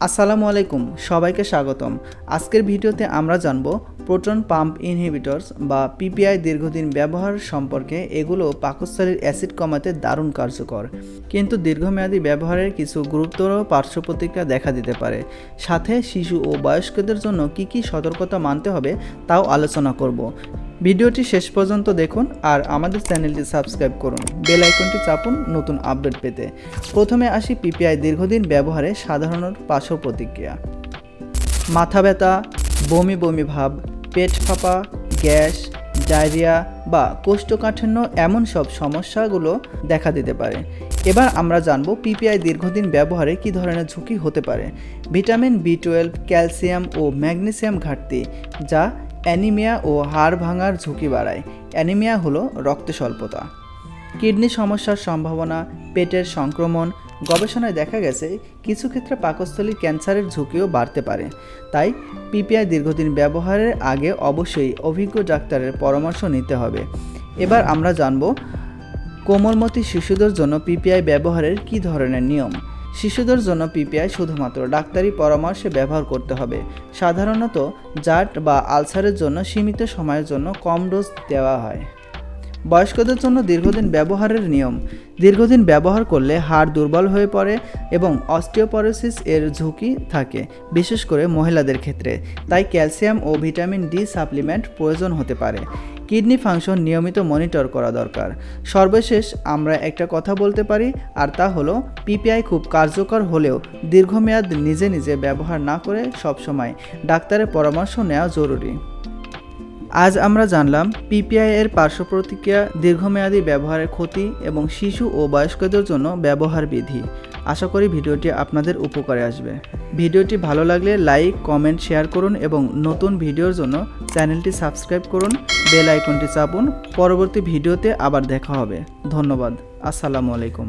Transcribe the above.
আসসালামু আলাইকুম, সবাইকে স্বাগতম। আজকের ভিডিওতে আমরা জানব প্রোটন পাম্প ইনহিবিটরস বা পিপিআই দীর্ঘদিন ব্যবহার সম্পর্কে। এগুলো পাকস্থলীর অ্যাসিড কমাতে দারুণ কার্যকর, কিন্তু দীর্ঘমেয়াদী ব্যবহারের কিছু গুরুতর পার্শ্ব প্রতিক্রিয়া দেখা দিতে পারে। সাথে শিশু ও বয়স্কদের জন্য কী সতর্কতা মানতে হবে তাও আলোচনা করব। ভিডিওটি শেষ পর্যন্ত দেখুন আর আমাদের চ্যানেলটি সাবস্ক্রাইব করুন, বেল আইকনটি চাপুন নতুন আপডেট পেতে। প্রথমে আসি পিপিআই দীর্ঘদিন ব্যবহারে সাধারণ পার্শ্ব প্রতিক্রিয়া। মাথা ব্যথা, বমি বমি ভাব, পেট ফাঁপা, গ্যাস, ডায়রিয়া বা কোষ্ঠকাঠিন্য এমন সব সমস্যাগুলো দেখা দিতে পারে। এবার আমরা জানব পিপিআই দীর্ঘদিন ব্যবহারে কী ধরনের ঝুঁকি হতে পারে। ভিটামিন B12, ক্যালসিয়াম ও ম্যাগনেসিয়াম ঘাটতি, যা অ্যানিমিয়া ও হাড় ভাঙার ঝুঁকি বাড়ায়। অ্যানিমিয়া হলো রক্তে স্বল্পতা। কিডনি সমস্যার সম্ভাবনা, পেটের সংক্রমণ। গবেষণায় দেখা গেছে কিছু ক্ষেত্রে পাকস্থলীর ক্যান্সারের ঝুঁকিও বাড়তে পারে। তাই পিপিআই দীর্ঘদিন ব্যবহারের আগে অবশ্যই অভিজ্ঞ ডাক্তারের পরামর্শ নিতে হবে। এবার আমরা জানব কোমলমতি শিশুদের জন্য পিপিআই ব্যবহারের কী ধরনের নিয়ম। শিশুদের জন্য পিপিআই শুধুমাত্র ডাক্তারি পরামর্শে ব্যবহার করতে হবে। সাধারণত জাট বা আলসারের জন্য সীমিত সময়ের জন্য কম ডোজ দেওয়া হয়। বয়স্কদের জন্য দীর্ঘদিন ব্যবহারের নিয়ম। দীর্ঘদিন ব্যবহার করলে হাড় দুর্বল হয়ে পড়ে এবং অস্টিওপরোসিস এর ঝুঁকি থাকে, বিশেষ করে মহিলাদের ক্ষেত্রে। তাই ক্যালসিয়াম ও ভিটামিন ডি সাপ্লিমেন্ট প্রয়োজন হতে পারে। কিডনি ফাংশন নিয়মিত মনিটর করা দরকার। সর্বশেষ আমরা একটা কথা বলতে পারি, আর তা হলো পিপিআই খুব কার্যকর হলেও দীর্ঘমেয়াদ নিজে নিজে ব্যবহার না করে সবসময় ডাক্তারের পরামর্শ নেওয়া জরুরি। আজ আমরা জানলাম পিপিআই এর পার্শ্ব প্রতিক্রিয়া, দীর্ঘমেয়াদী ব্যবহারের ক্ষতি এবং শিশু ও বয়স্কদের জন্য ব্যবহার বিধি। আশা করি ভিডিওটি আপনাদের উপকারে আসবে। ভিডিওটি ভালো লাগলে লাইক, কমেন্ট, শেয়ার করুন এবং নতুন ভিডিওর জন্য চ্যানেলটি সাবস্ক্রাইব করুন, বেল আইকনটি চাপুন। পরবর্তী ভিডিওতে আবার দেখা হবে। ধন্যবাদ। আসসালামু আলাইকুম।